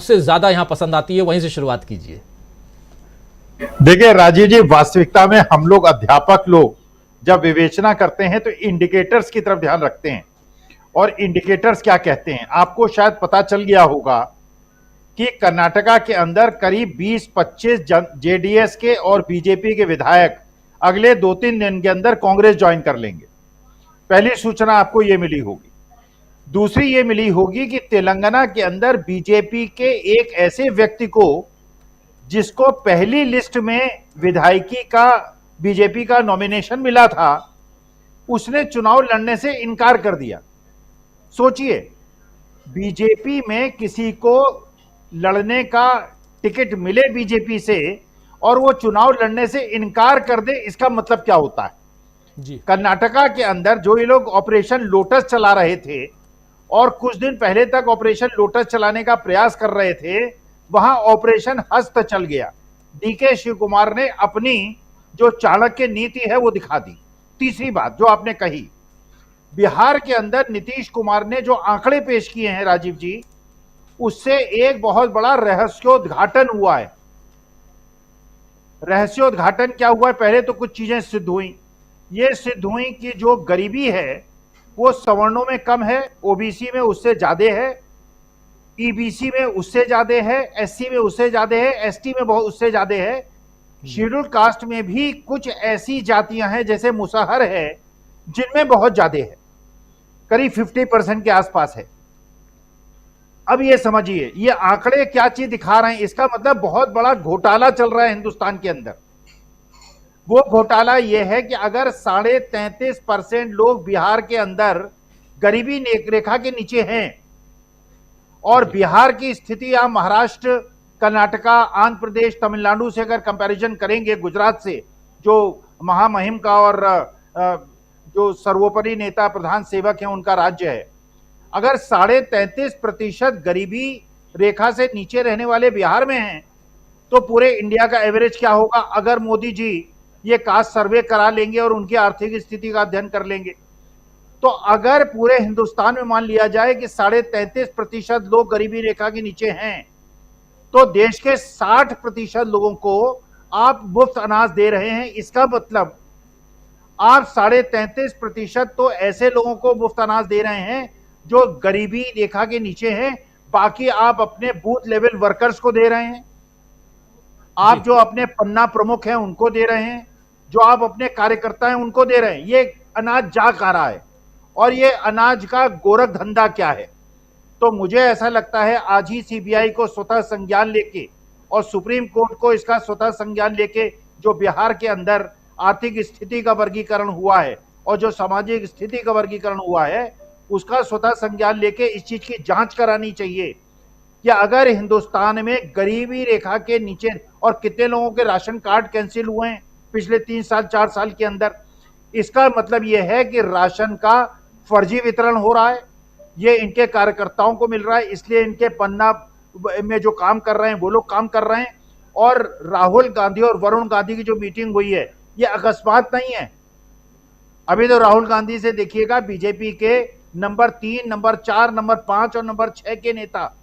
से ज्यादा यहां पसंद आती है, वहीं से शुरुआत कीजिए। देखिए राजीव जी, वास्तविकता में हम लोग अध्यापक लोग जब विवेचना करते हैं तो इंडिकेटर्स की तरफ ध्यान रखते हैं। और इंडिकेटर्स क्या कहते हैं, आपको शायद पता चल गया होगा कि कर्नाटका के अंदर करीब 20-25 जेडीएस के और बीजेपी के विधायक अगले 2-3 दिन के अंदर कांग्रेस ज्वाइन कर लेंगे। पहली सूचना आपको यह मिली होगी। दूसरी ये मिली होगी कि तेलंगाना के अंदर बीजेपी के एक ऐसे व्यक्ति को जिसको पहली लिस्ट में विधायकी का बीजेपी का नॉमिनेशन मिला था, उसने चुनाव लड़ने से इनकार कर दिया। सोचिए, बीजेपी में किसी को लड़ने का टिकट मिले बीजेपी से और वो चुनाव लड़ने से इनकार कर दे, इसका मतलब क्या होता है जी। कर्नाटका के अंदर जो ये लोग ऑपरेशन लोटस चला रहे थे और कुछ दिन पहले तक ऑपरेशन लोटस चलाने का प्रयास कर रहे थे, वहां ऑपरेशन हस्त चल गया। डीके शिव कुमार ने अपनी जो चाणक्य नीति है वो दिखा दी। तीसरी बात जो आपने कही, बिहार के अंदर नीतीश कुमार ने जो आंकड़े पेश किए हैं राजीव जी, उससे एक बहुत बड़ा रहस्योद्घाटन हुआ है। रहस्योद्घाटन क्या हुआ है? पहले तो कुछ चीजें सिद्ध हुई। ये सिद्ध हुई कि जो गरीबी है वो सवर्णों में कम है, ओबीसी में उससे ज्यादा है, ईबीसी में उससे ज्यादा है, एससी में उससे ज्यादा है, एसटी में बहुत उससे ज्यादा है। शेड्यूल्ड कास्ट में भी कुछ ऐसी जातियां हैं जैसे मुसहर है जिनमें बहुत ज्यादा है, करीब 50% के आसपास है। अब ये समझिए ये आंकड़े क्या चीज दिखा रहे हैं, इसका मतलब बहुत बड़ा घोटाला चल रहा है हिंदुस्तान के अंदर। वो घोटाला यह है कि अगर 33.5% लोग बिहार के अंदर गरीबी रेखा के नीचे हैं और बिहार की स्थिति आप महाराष्ट्र, कर्नाटका, आंध्र प्रदेश, तमिलनाडु से अगर कंपैरिजन करेंगे, गुजरात से जो महामहिम का और जो सर्वोपरि नेता प्रधान सेवक हैं उनका राज्य है, अगर 33.5% गरीबी रेखा से नीचे रहने वाले बिहार में हैं तो पूरे इंडिया का एवरेज क्या होगा? अगर मोदी जी ये कास्ट सर्वे करा लेंगे और उनकी आर्थिक स्थिति का अध्ययन कर लेंगे तो अगर पूरे हिंदुस्तान में मान लिया जाए कि 33.5% लोग गरीबी रेखा के नीचे हैं तो देश के 60% लोगों को आप मुफ्त अनाज दे रहे हैं। इसका मतलब आप 33.5% तो ऐसे लोगों को मुफ्त अनाज दे रहे हैं जो गरीबी रेखा के नीचे हैं, बाकी आप अपने बूथ लेवल वर्कर्स को दे रहे हैं, आप जो अपने पन्ना प्रमुख हैं उनको दे रहे हैं, जो आप अपने कार्यकर्ता हैं उनको दे रहे हैं। ये अनाज जा खा रहा है और ये अनाज का गोरख धंधा क्या है? तो मुझे ऐसा लगता है आज ही सीबीआई को स्वतः संज्ञान लेके और सुप्रीम कोर्ट को इसका स्वतः संज्ञान लेके जो बिहार के अंदर आर्थिक स्थिति का वर्गीकरण हुआ है और जो सामाजिक स्थिति का वर्गीकरण हुआ है उसका स्वतः संज्ञान लेके इस चीज की जांच करानी चाहिए कि अगर हिंदुस्तान में गरीबी रेखा के नीचे और कितने लोगों के राशन कार्ड कैंसिल हुए हैं पिछले 3 साल 4 साल के अंदर, इसका मतलब यह है कि राशन का फर्जी वितरण हो रहा है, ये इनके कार्यकर्ताओं को मिल रहा है, इसलिए इनके पन्ना में जो काम कर रहे हैं वो लोग काम कर रहे हैं। और राहुल गांधी और वरुण गांधी की जो मीटिंग हुई है ये अकस्मात नहीं है। अभी तो राहुल गांधी से देखिएगा बीजेपी के नंबर 3, नंबर 4, नंबर 5 और नंबर 6 के नेता,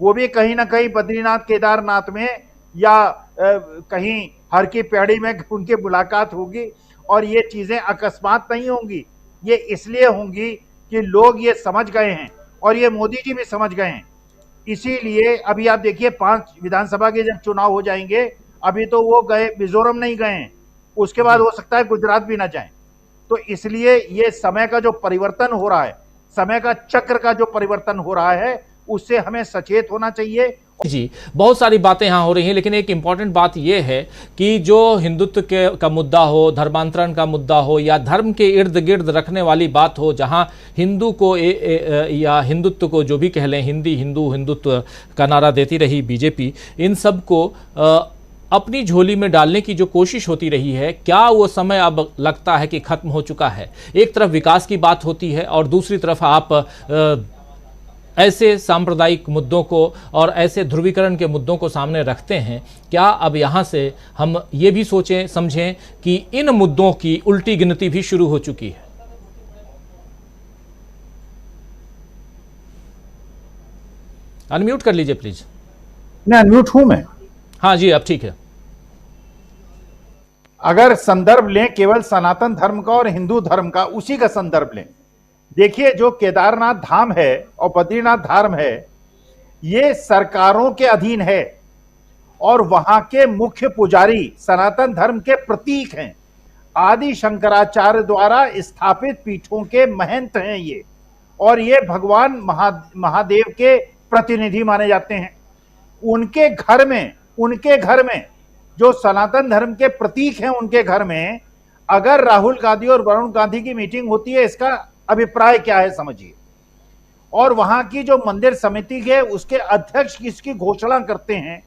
वो भी कहीं ना कहीं बद्रीनाथ केदारनाथ में या कहीं हर की पैड़ी में उनकी मुलाकात होगी। और ये चीजें अकस्मात नहीं होंगी, ये इसलिए होंगी कि लोग ये समझ गए हैं और ये मोदी जी भी समझ गए हैं। इसीलिए अभी आप देखिए 5 विधानसभा के जब चुनाव हो जाएंगे, अभी तो वो गए, मिजोरम नहीं गए हैं, उसके बाद हो सकता है गुजरात भी ना जाएं। तो इसलिए ये समय का जो परिवर्तन हो रहा है, समय का चक्र का जो परिवर्तन हो रहा है, उससे हमें सचेत होना चाहिए। जी, बहुत सारी बातें यहाँ हो रही हैं, लेकिन एक इम्पॉर्टेंट बात यह है कि जो हिंदुत्व का मुद्दा हो, धर्मांतरण का मुद्दा हो या धर्म के इर्द गिर्द रखने वाली बात हो, जहाँ हिंदू को या हिंदुत्व को जो भी कह लें, हिंदी हिंदू हिंदुत्व का नारा देती रही बीजेपी, इन सब को अपनी झोली में डालने की जो कोशिश होती रही है, क्या वो समय अब लगता है कि खत्म हो चुका है? एक तरफ विकास की बात होती है और दूसरी तरफ आप ऐसे सांप्रदायिक मुद्दों को और ऐसे ध्रुवीकरण के मुद्दों को सामने रखते हैं। क्या अब यहाँ से हम ये भी सोचें समझें कि इन मुद्दों की उल्टी गिनती भी शुरू हो चुकी है? अनम्यूट कर लीजिए प्लीज। मैं अनम्यूट हूं मैं। हाँ जी, अब ठीक है। अगर संदर्भ लें केवल सनातन धर्म का और हिंदू धर्म का, उसी का संदर्भ लें, देखिए जो केदारनाथ धाम है और बद्रीनाथ धाम है, ये सरकारों के अधीन है और वहां के मुख्य पुजारी सनातन धर्म के प्रतीक हैं। आदि शंकराचार्य द्वारा स्थापित पीठों के महंत हैं ये, और ये भगवान महादेव के प्रतिनिधि माने जाते हैं। उनके घर में जो सनातन धर्म के प्रतीक हैं, उनके घर में अगर राहुल गांधी और वरुण गांधी की मीटिंग होती है, इसका अभिप्राय क्या है समझिए। और वहां की जो मंदिर समिति है उसके अध्यक्ष किसकी घोषणा करते हैं,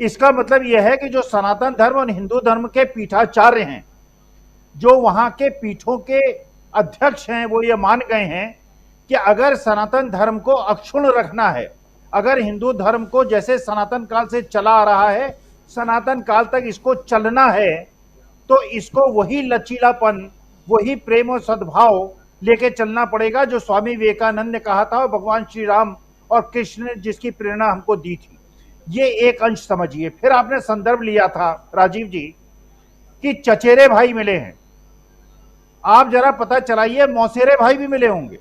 इसका मतलब यह है कि जो सनातन धर्म और हिंदू धर्म के पीठाचार्य हैं, जो वहां के पीठों के अध्यक्ष हैं, वो ये मान गए हैं कि अगर सनातन धर्म को अक्षुण्ण रखना है, अगर हिंदू धर्म को जैसे सनातन काल से चला आ रहा है, सनातन काल तक इसको चलना है, तो इसको वही लचीलापन, वही प्रेम और सद्भाव लेके चलना पड़ेगा जो स्वामी विवेकानंद ने कहा था और भगवान श्री राम और कृष्ण ने जिसकी प्रेरणा हमको दी थी। ये एक अंश समझिए। फिर आपने संदर्भ लिया था राजीव जी कि चचेरे भाई मिले हैं। आप जरा पता चलाइए, मौसेरे भाई भी मिले होंगे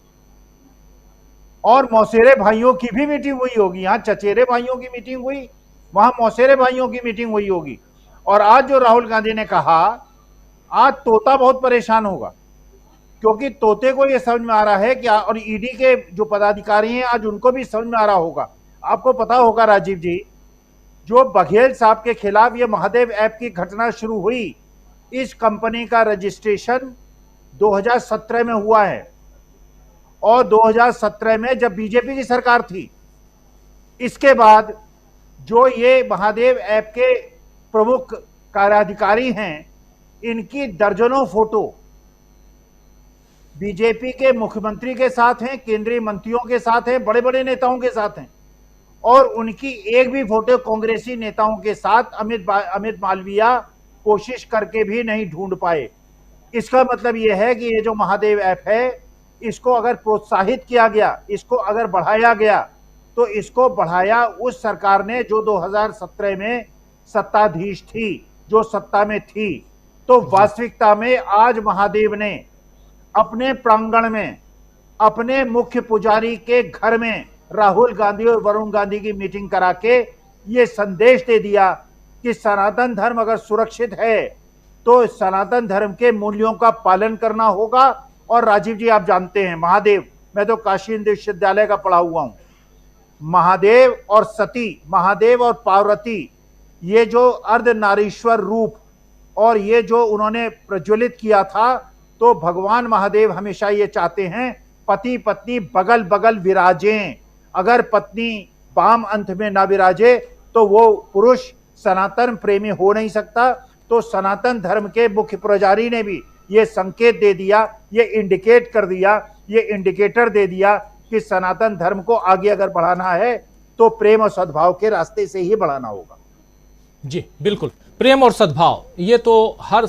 और मौसेरे भाइयों की भी मीटिंग हुई होगी। यहां चचेरे भाइयों की मीटिंग हुई, वहां मौसेरे भाइयों की मीटिंग हुई होगी। और आज जो राहुल गांधी ने कहा, आज तोता बहुत परेशान होगा, क्योंकि तोते को यह समझ में आ रहा है कि, और ईडी के जो पदाधिकारी हैं आज उनको भी समझ में आ रहा होगा। आपको पता होगा राजीव जी, जो बघेल साहब के खिलाफ ये महादेव ऐप की घटना शुरू हुई, इस कंपनी का रजिस्ट्रेशन 2017 में हुआ है और 2017 में जब बीजेपी की सरकार थी, इसके बाद जो ये महादेव ऐप के प्रमुख कार्याधिकारी हैं, इनकी दर्जनों फोटो बीजेपी के मुख्यमंत्री के साथ हैं, केंद्रीय मंत्रियों के साथ हैं, बड़े बड़े नेताओं के साथ हैं, और उनकी एक भी फोटो कांग्रेसी नेताओं के साथ अमित मालविया कोशिश करके भी नहीं ढूंढ पाए। इसका मतलब यह है कि ये जो महादेव ऐप है, इसको अगर प्रोत्साहित किया गया, इसको अगर बढ़ाया गया, तो इसको बढ़ाया उस सरकार ने जो 2017 में सत्ताधीश थी, जो सत्ता में थी। तो वास्तविकता में आज महादेव ने अपने प्रांगण में, अपने मुख्य पुजारी के घर में राहुल गांधी और वरुण गांधी की मीटिंग करा के ये संदेश दे दिया कि सनातन धर्म अगर सुरक्षित है तो सनातन धर्म के मूल्यों का पालन करना होगा। और राजीव जी आप जानते हैं, महादेव, मैं तो काशी हिंदू विश्वविद्यालय का पढ़ा हुआ हूं, महादेव और सती, महादेव और पार्वती, ये जो अर्धनारीश्वर रूप और ये जो उन्होंने प्रज्वलित किया था, तो भगवान महादेव हमेशा ये चाहते हैं पति पत्नी बगल बगल विराजें। अगर पत्नी बाम अंत में ना विराजे तो वो पुरुष सनातन प्रेमी हो नहीं सकता। तो सनातन धर्म के मुख्य पुजारी ने भी ये संकेत दे दिया, ये इंडिकेट कर दिया, ये इंडिकेटर दे दिया कि सनातन धर्म को आगे अगर बढ़ाना है तो प्रेम और सद्भाव के रास्ते से ही बढ़ाना होगा। जी बिल्कुल, प्रेम और सद्भाव, ये तो हर